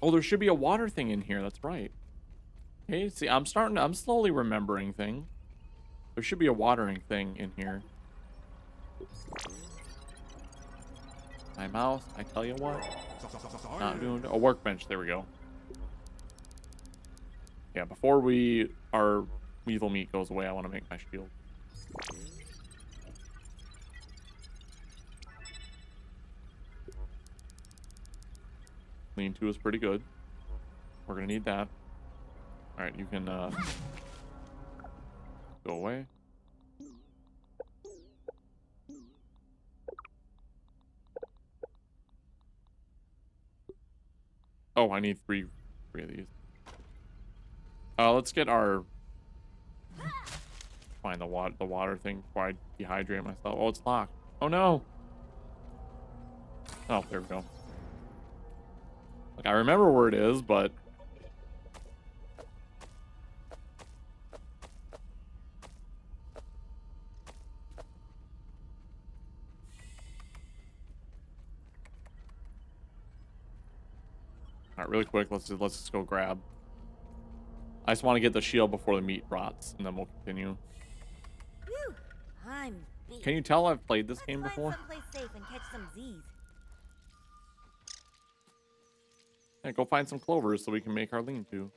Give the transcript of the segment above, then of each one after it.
Oh, there should be a water thing in here. That's right. Okay, see, I'm slowly remembering things. There should be a watering thing in here. My mouse, I tell you what. Not doing a workbench. There we go. Yeah, before our weevil meat goes away, I want to make my shield. Lean-to is pretty good. We're gonna need that. All right, you can go away. Oh, I need three of these. Let's get our find the water thing before I dehydrate myself. Oh, it's locked. Oh no. Oh, there we go. Like, I remember where it is, but all right, really quick, let's just go grab. I just want to get the shield before the meat rots, and then we'll continue. Whew, I'm beat. Can you tell I've played this game before? Find someplace safe and catch some Z's. Yeah, go find some clovers so we can make our lean-to.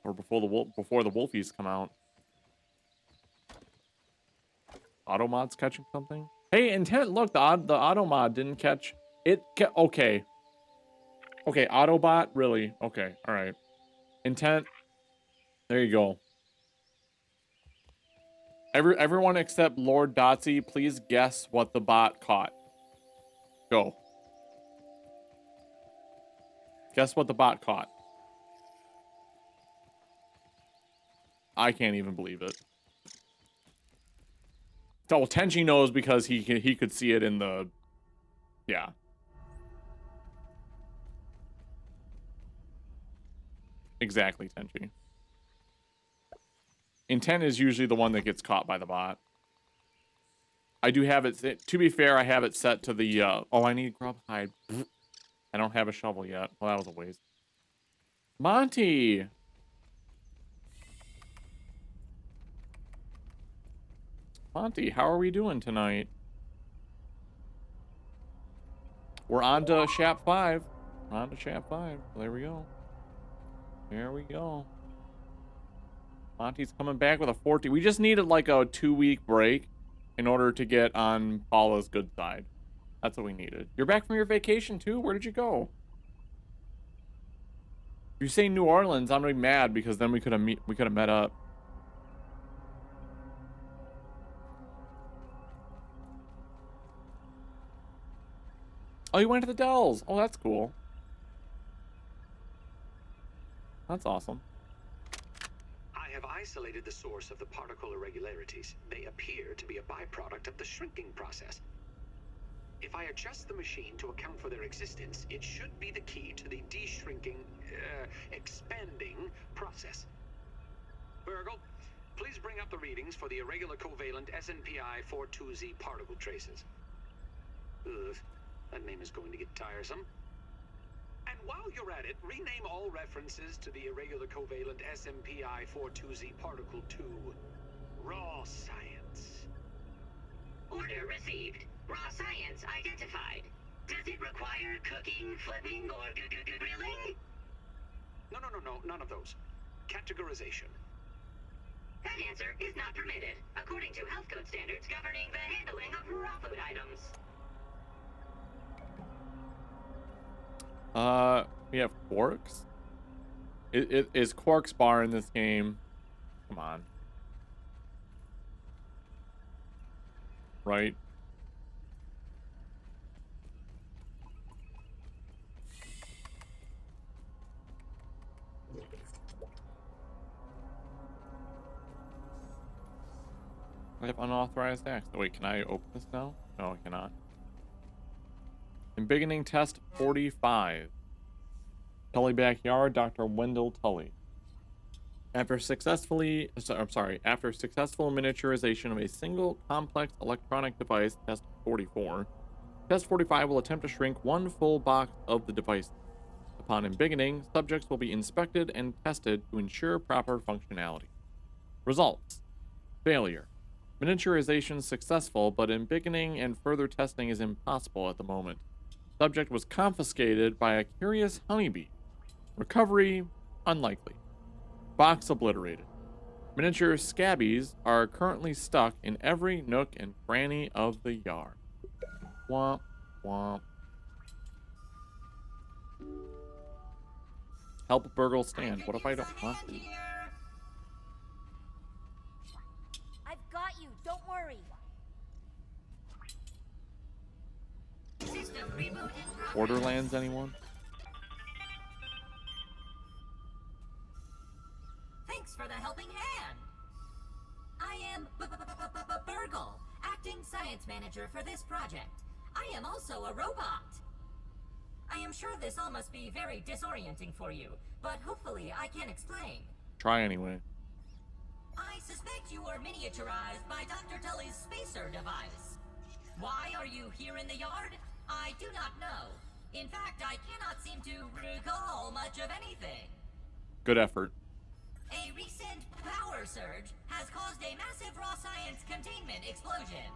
Or before the wolfies come out. Automod's catching something? Hey, Intent, look, the Automod didn't catch it. Okay. Okay, Autobot, really? Okay, all right. Intent, there you go. Everyone except Lord Dotsy, please guess what the bot caught. Go. Guess what the bot caught. I can't even believe it. So Tenchi knows because he could see it in the... Yeah. Exactly, Tenchi. Intent is usually the one that gets caught by the bot. I do have it... To be fair, I have it set to the... Oh, I need grub hide. I don't have a shovel yet. Well, that was a waste. Monty! Monty, how are we doing tonight? We're on to Shap 5. We're on to Shap 5. There we go. There we go. Monty's coming back with a 40. We just needed like a 2-week break in order to get on Paula's good side. That's what we needed. You're back from your vacation too? Where did you go? If you say New Orleans, I'm gonna be mad because then we could have met up. Oh, you went to the Dells. Oh, that's cool. That's awesome. I have isolated the source of the particle irregularities. They appear to be a byproduct of the shrinking process. If I adjust the machine to account for their existence, it should be the key to the de-shrinking, expanding process. Virgil, please bring up the readings for the irregular covalent SNPI 42Z particle traces. Ugh, that name is going to get tiresome. And while you're at it, rename all references to the irregular covalent SMPI 42Z particle to raw science. Order received. Raw science identified. Does it require cooking, flipping, or grilling? No, none of those. Categorization. That answer is not permitted, according to health code standards governing the handling of raw food items. We have Quarks? Is Quarks bar in this game? Come on. Right? I have unauthorized access. Wait, can I open this now? No, I cannot. Embiggening test 45. Tully backyard, Dr. Wendell Tully. After successful miniaturization of a single complex electronic device, test 44, Test 45 will attempt to shrink one full box of the device. Upon embiggening, subjects will be inspected and tested to ensure proper functionality. Results: failure. Miniaturization successful, but embiggening and further testing is impossible at the moment. Subject was confiscated by a curious honeybee. Recovery unlikely. Box obliterated. Miniature scabbies are currently stuck in every nook and cranny of the yard. Womp, womp. Help burgle stand. What if I don't want to? I've got you. Don't worry. System reboot in progress. Borderlands, anyone? Thanks for the helping hand. I am Burgle, acting science manager for this project. I am also a robot. I am sure this all must be very disorienting for you, but hopefully I can explain. Try anyway. I suspect you were miniaturized by Dr. Tully's spacer device. Why are you here in the yard? I do not know. In fact, I cannot seem to recall much of anything. Good effort. A recent power surge has caused a massive raw science containment explosion.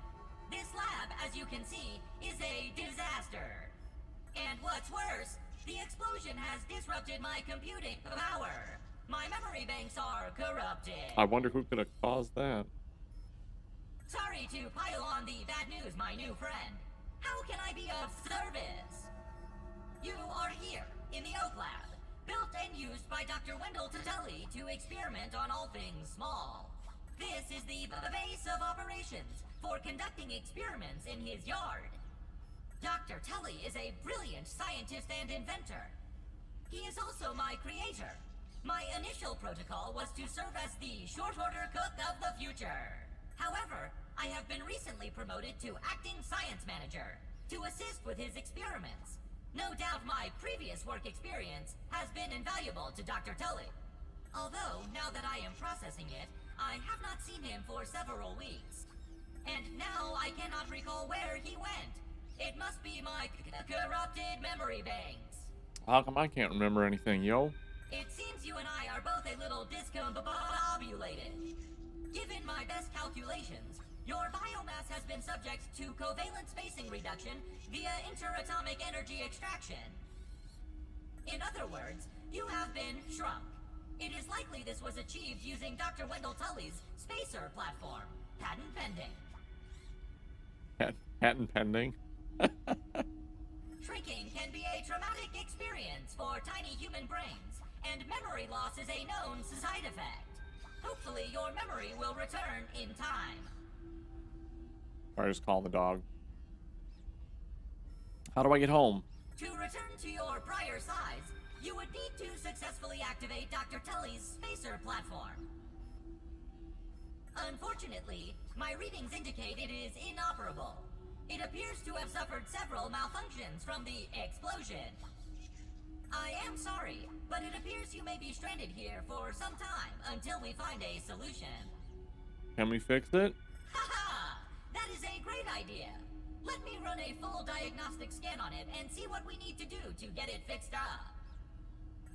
This lab, as you can see, is a disaster. And what's worse, the explosion has disrupted my computing power. My memory banks are corrupted. I wonder who could have caused that. Sorry to pile on the bad news, my new friend. How can I be of service? You are here, in the Oak Lab, built and used by Dr. Wendell Tully to experiment on all things small. This is the base of operations for conducting experiments in his yard. Dr. Tully is a brilliant scientist and inventor. He is also my creator. My initial protocol was to serve as the short order cook of the future. However, I have been recently promoted to acting science manager to assist with his experiments. No doubt my previous work experience has been invaluable to Dr. Tully. Although, now that I am processing it, I have not seen him for several weeks. And now I cannot recall where he went. It must be my corrupted memory banks. How come I can't remember anything, yo? It seems you and I are both a little discombobulated. Given my best calculations, your biomass has been subject to covalent spacing reduction via interatomic energy extraction. In other words, you have been shrunk. It is likely this was achieved using Dr. Wendell Tully's spacer platform. Patent pending. Patent pending? Shrinking can be a traumatic experience for tiny human brains, and memory loss is a known side effect. Hopefully your memory will return in time. Or just call the dog. How do I get home? To return to your prior size, you would need to successfully activate Dr. Tully's spacer platform. Unfortunately, my readings indicate it is inoperable. It appears to have suffered several malfunctions from the explosion. I am sorry, but it appears you may be stranded here for some time until we find a solution. Can we fix it? Haha! That is a great idea. Let me run a full diagnostic scan on it and see what we need to do to get it fixed up.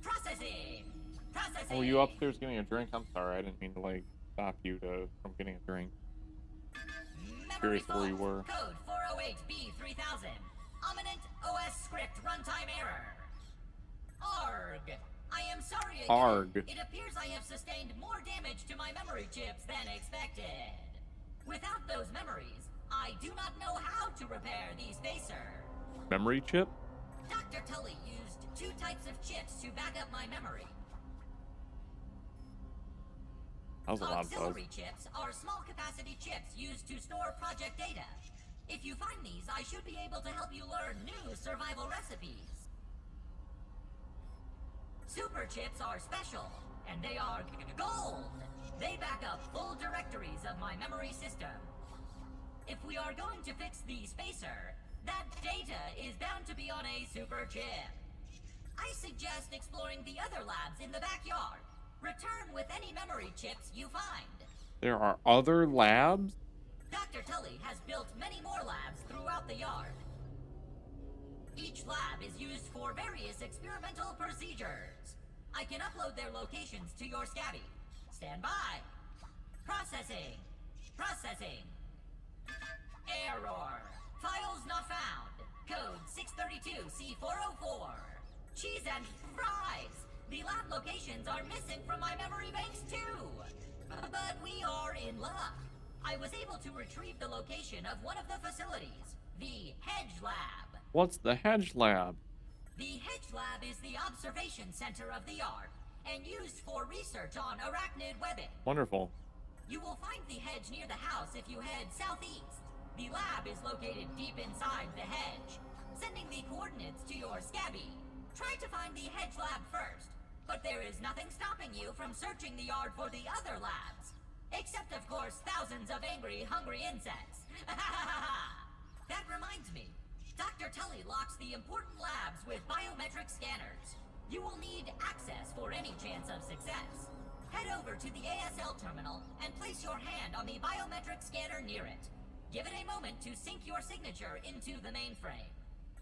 Processing! Processing! Oh, you upstairs getting a drink? I'm sorry, I didn't mean to, like, stop you from getting a drink. Memory Curious where you were. Code 408B3000. Ominent OS script runtime error. ARG. I am sorry again. ARG. It appears I have sustained more damage to my memory chips than expected. Without those memories, I do not know how to repair the spacer. Memory chip? Dr. Tully used 2 types of chips to back up my memory. That was a lot of buzz. Auxiliary chips are small capacity chips used to store project data. If you find these, I should be able to help you learn new survival recipes. Super chips are special, and they are gold. They back up full directories of my memory system. If we are going to fix the spacer, that data is bound to be on a super chip. I suggest exploring the other labs in the backyard. Return with any memory chips you find. There are other labs? Dr. Tully has built many more labs throughout the yard. Each lab is used for various experimental procedures. I can upload their locations to your Scabby. Stand by. Processing. Processing. Error. Files not found. Code 632C404. Cheese and fries. The lab locations are missing from my memory banks too. But we are in luck. I was able to retrieve the location of one of the facilities, the Hedge Lab. What's the Hedge Lab? The Hedge Lab is the observation center of the yard and used for research on arachnid webbing. Wonderful. You will find the hedge near the house if you head southeast. The lab is located deep inside the hedge. Sending the coordinates to your Scabby. Try to find the Hedge Lab first, but there is nothing stopping you from searching the yard for the other labs. Except, of course, thousands of angry, hungry insects. That reminds me. Dr. Tully locks the important labs with biometric scanners. You will need access for any chance of success. Head over to the ASL terminal and place your hand on the biometric scanner near it. Give it a moment to sync your signature into the mainframe.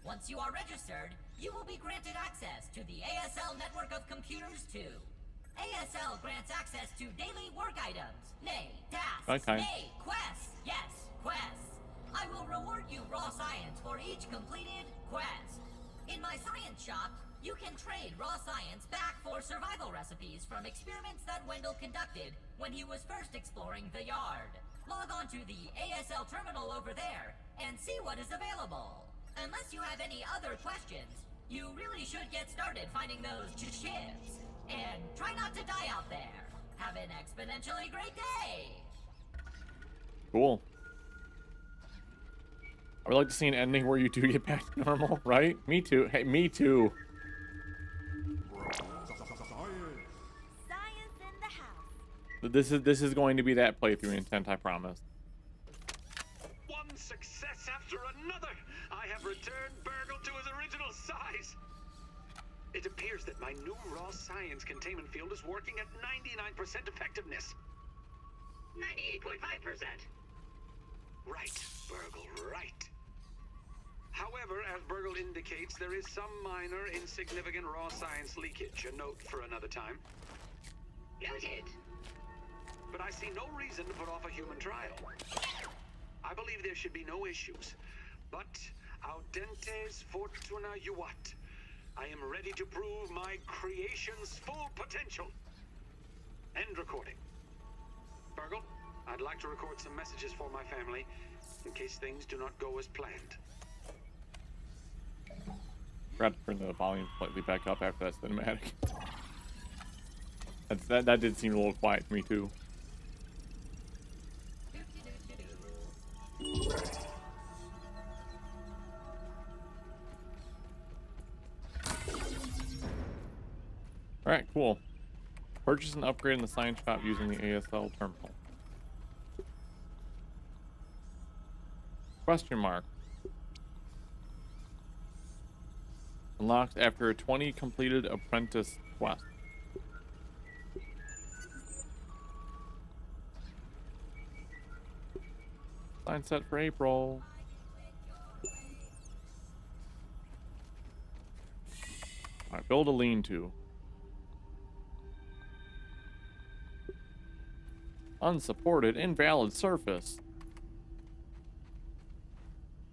Once you are registered, you will be granted access to the ASL network of computers too. ASL grants access to daily work items, nay, tasks, Okay. nay, quests. Yes, quests. I will reward you raw science for each completed quest. In my science shop, you can trade raw science back for survival recipes from experiments that Wendell conducted when he was first exploring the yard. Log on to the ASL terminal over there and see what is available. Unless you have any other questions, you really should get started finding those shivs. And try not to die out there. Have an exponentially great day! Cool. I would like to see an ending where you do get back to normal, right? Me too. Hey, me too. Science in the house. This is going to be that playthrough intent, I promise. One success after another! I have returned Burgle to his original size! It appears that my new raw science containment field is working at 99% effectiveness. 98.5%. Right, Burgle, right. However, as Burgle indicates, there is some minor, insignificant raw science leakage. A note for another time. Noted. But I see no reason to put off a human trial. I believe there should be no issues. But audentes fortuna juvat. I am ready to prove my creation's full potential. End recording. Burgle, I'd like to record some messages for my family in case things do not go as planned. Forgot to turn the volume slightly back up after that cinematic. That did seem a little quiet to me too. Alright, cool. Purchase and upgrade in the science shop using the ASL terminal. Question mark. Unlocked after a 20 completed apprentice quest. Sign set for April. Alright, build a lean-to. Unsupported, invalid surface.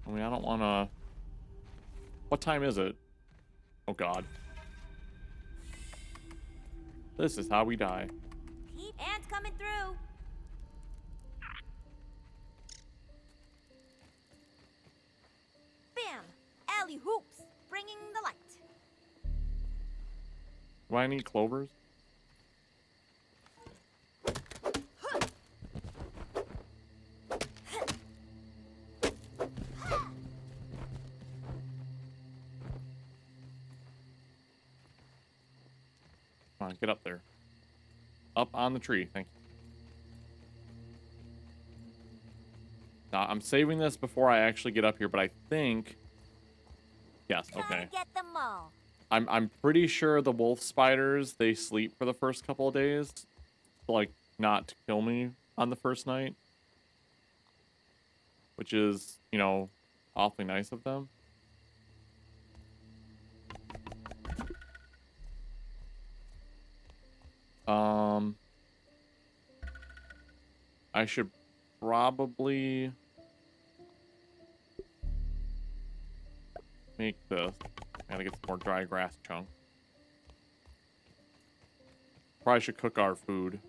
I mean, I don't want to... What time is it? Oh, God. This is how we die. Pete, ants coming through. Bam! Alley hoops, bringing the light. Do I need clovers? Come on, get up there. Up on the tree, thank you. Now, I'm saving this before I actually get up here, but I think... Yes, okay. Gotta get them all. I'm pretty sure the wolf spiders, they sleep for the first couple of days. To, like, not to kill me on the first night. Which is, you know, awfully nice of them. I should probably make this. I gotta get some more dry grass chunks. Probably should cook our food.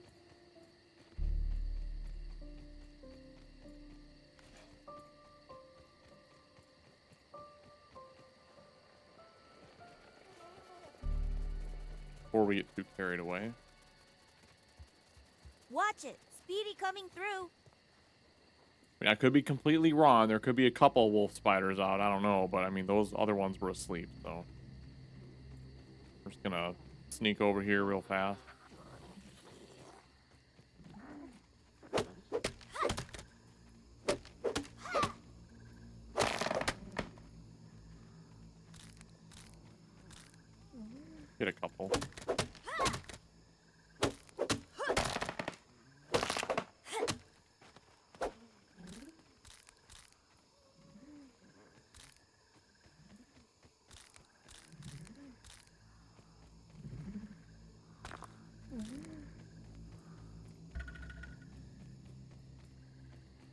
Before we get too carried away. Watch it. Speedy coming through. I mean, I could be completely wrong. There could be a couple wolf spiders out. I don't know. But, I mean, those other ones were asleep, so. We're just gonna sneak over here real fast. Get a couple.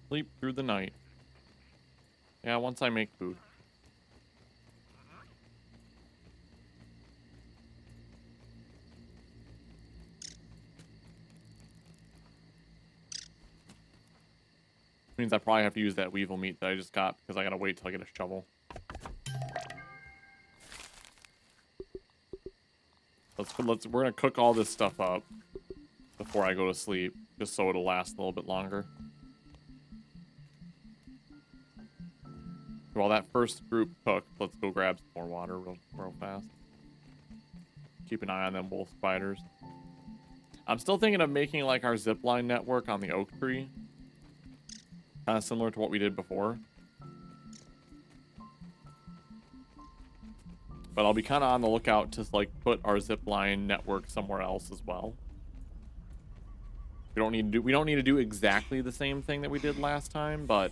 Sleep through the night. Yeah, once I make food. Means I probably have to use that weevil meat that I just got because I gotta wait till I get a shovel. We're gonna cook all this stuff up before I go to sleep, just so it'll last a little bit longer. While that first group cooks, let's go grab some more water real fast. Keep an eye on them wolf spiders. I'm still thinking of making like our zipline network on the oak tree. Kind of similar to what we did before. But I'll be kind of on the lookout to like put our zipline network somewhere else as well. We don't need to do exactly the same thing that we did last time, but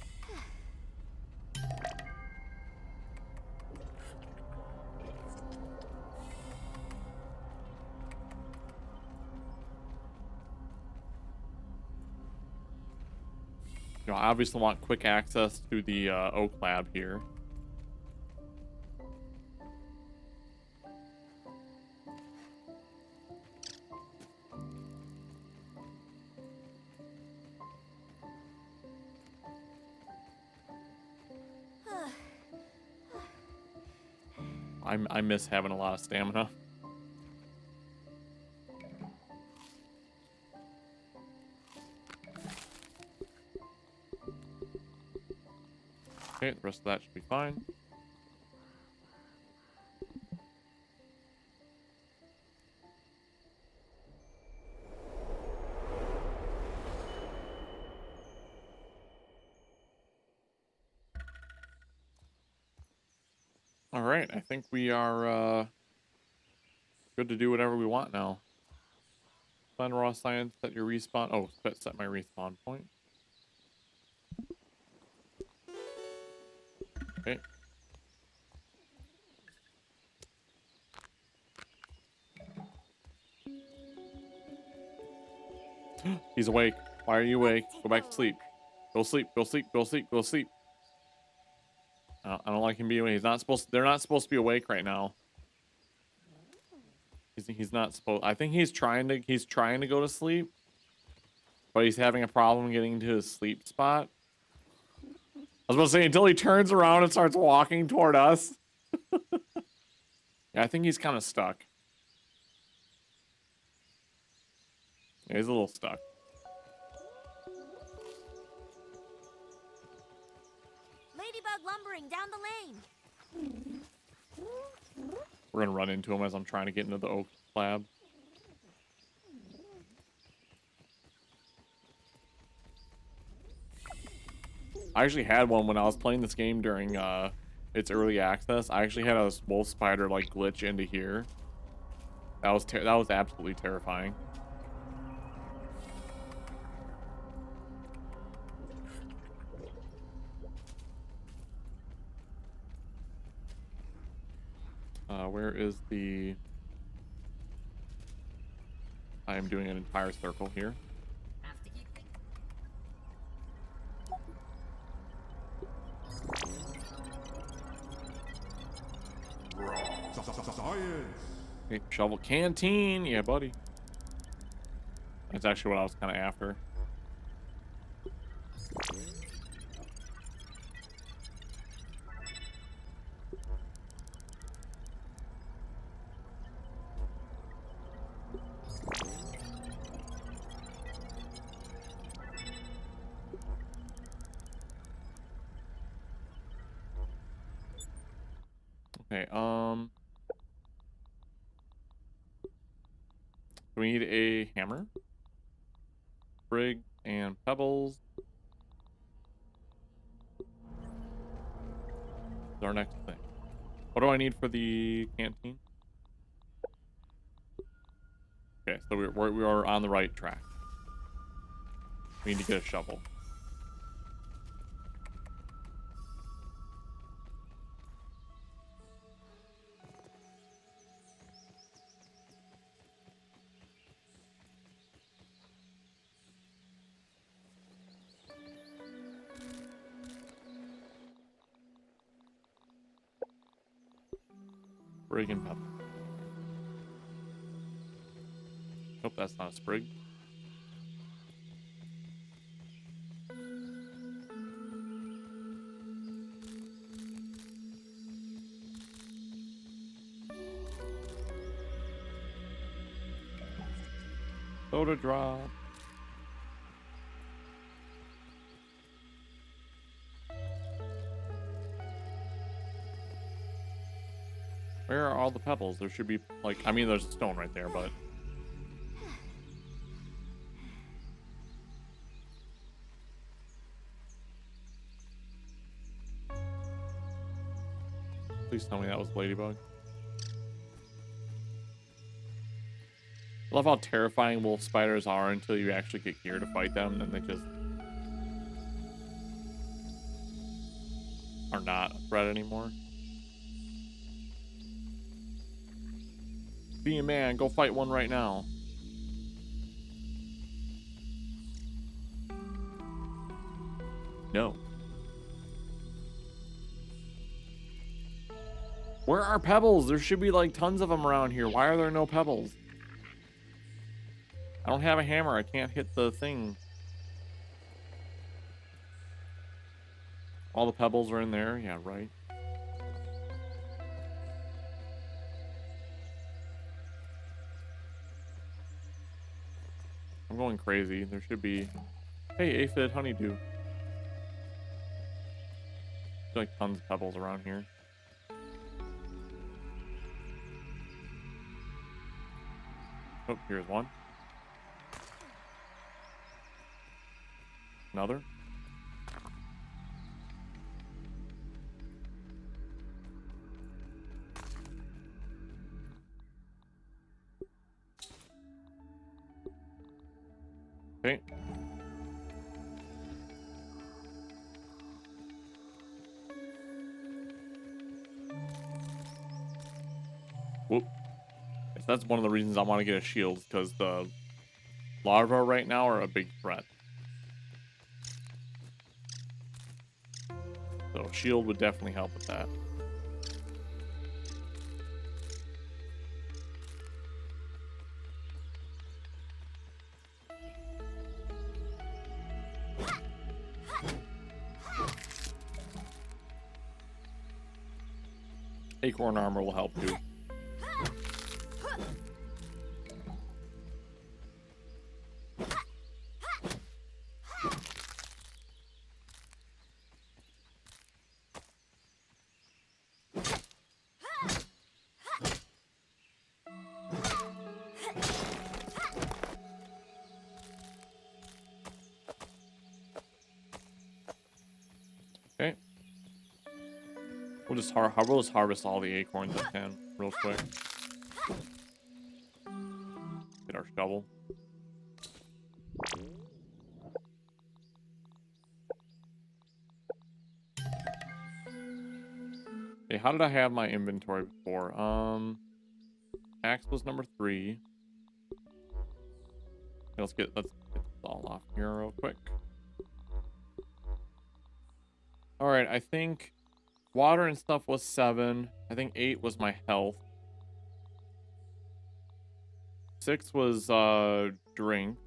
you know, I obviously want quick access to the oak lab here. I miss having a lot of stamina. Okay, the rest of that should be fine. All right, I think we are good to do whatever we want now. Find raw science, set your respawn. Oh, set my respawn point. Okay. He's awake. Why are you awake? Go back to sleep. Go sleep. Go sleep. Go sleep. Go sleep. I don't like him being awake. He's not supposed. They're not supposed to be awake right now. He's not supposed. I think he's trying to go to sleep, but he's having a problem getting into his sleep spot. I was about to say until he turns around and starts walking toward us. Yeah, I think he's kind of stuck. Yeah, he's a little stuck. Ladybug lumbering down the lane. We're gonna run into him as I'm trying to get into the oak slab. I actually had one when I was playing this game during its early access. I actually had a wolf spider like glitch into here. That was absolutely terrifying. Where is the... I am doing an entire circle here. Have to keep thinking. Science. Okay, shovel canteen. Yeah, buddy. That's actually what I was kind of after. Okay, we need a hammer, sprig, and pebbles. Is our next thing. What do I need for the canteen? Okay, so we are on the right track. We need to get a shovel. Sprig and pebble. Nope, that's not a sprig. Soda drop. Where are all the pebbles? There should be, like, I mean, there's a stone right there, but... Please tell me that was Ladybug. I love how terrifying wolf spiders are until you actually get gear to fight them, and then they just... are not a threat anymore. Be a man, go fight one right now. No. Where are pebbles? There should be like tons of them around here. Why are there no pebbles? I don't have a hammer. I can't hit the thing. All the pebbles are in there. Yeah, right. I'm going crazy. There should be... Hey, aphid honeydew. There's like tons of pebbles around here. Oh, here's one. Another. Okay. Whoop. Yes, that's one of the reasons I want to get a shield, because the larvae right now are a big threat. So a shield would definitely help with that. Acorn armor will help too. Okay. We'll just harvest all the acorns I can real quick. Get our shovel. Okay, how did I have my inventory before? Axe was number 3. Let's get this all off here real quick. All right, I think water and stuff was 7. I think 8 was my health. 6 was drink.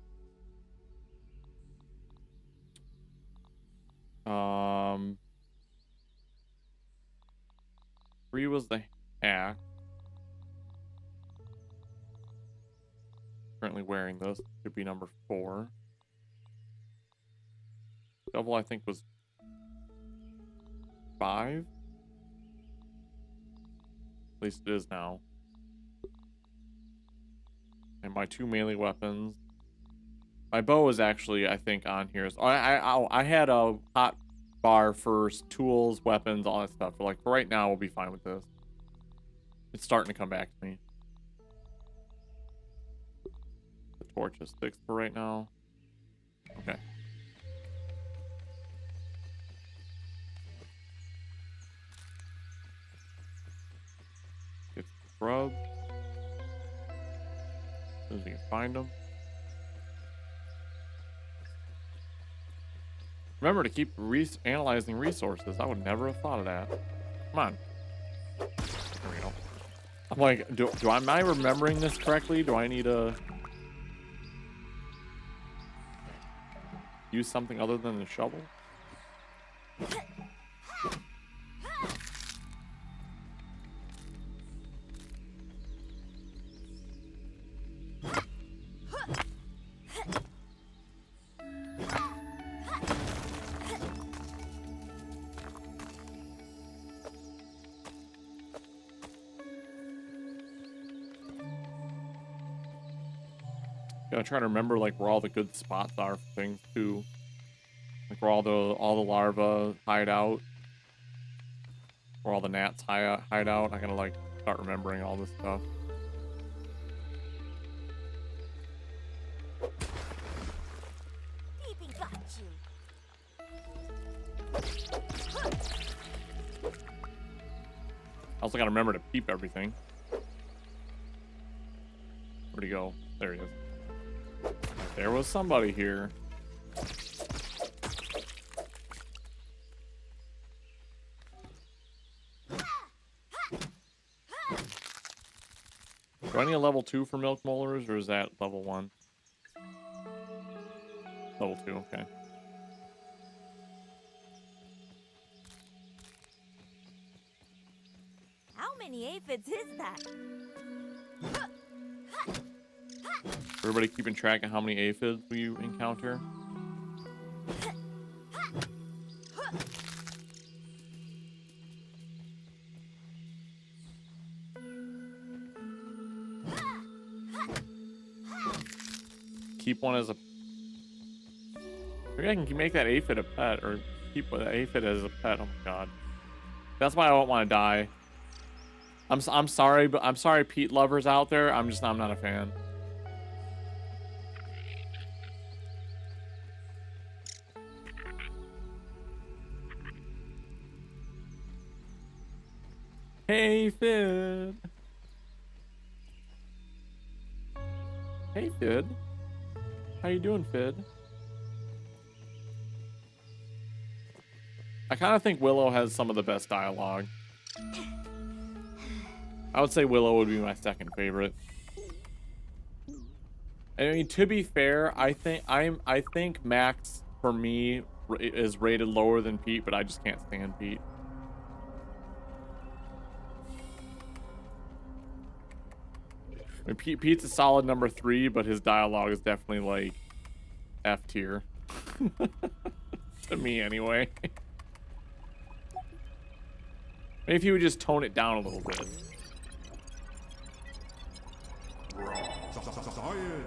3 was the hack. Currently wearing those. Should be number 4. Double, I think, was 5. At least it is now. And my 2 melee weapons. My bow is actually, I think, on here. So I had a hot bar for tools, weapons, all that stuff. But like for right now, we'll be fine with this. It's starting to come back to me. The torch is 6 for right now. Okay. Get the grub. As soon as we can find them. Remember to keep analyzing resources. I would never have thought of that. Come on. There we go. I'm like, am I remembering this correctly? Do I need to use something other than the shovel? Gotta try to remember like where all the good spots are for things too. Like where all the larvae hide out. Where all the gnats hide out. I gotta like start remembering all this stuff. Peeping got you. I also gotta remember to peep everything. Where'd he go? There he is. There was somebody here. Do I need a level 2 for milk molars, or is that level 1? Level 2, okay. How many aphids is that? Everybody keeping track of how many aphids we encounter? Keep one as a... Maybe I can make that aphid a pet, or keep the aphid as a pet. Oh my god. That's why I don't want to die. I'm sorry, but I'm sorry, peat lovers out there. I'm not a fan. Hey, Fid. Hey, Fid. How you doing, Fid? I kind of think Willow has some of the best dialogue. I would say Willow would be my second favorite. I mean, to be fair, I think Max for me is rated lower than Pete, but I just can't stand Pete. I mean, Pete's a solid number 3, but his dialogue is definitely like F tier. To me, anyway. Maybe if he would just tone it down a little bit. Science.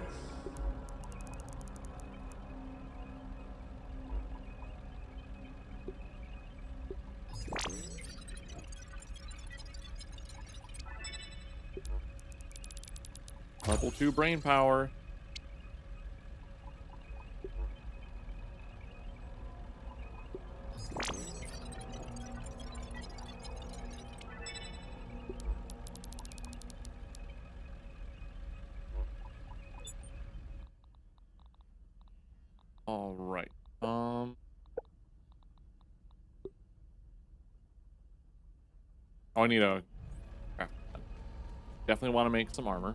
Level 2 brain power. Oh, I need a craft. Definitely want to make some armor.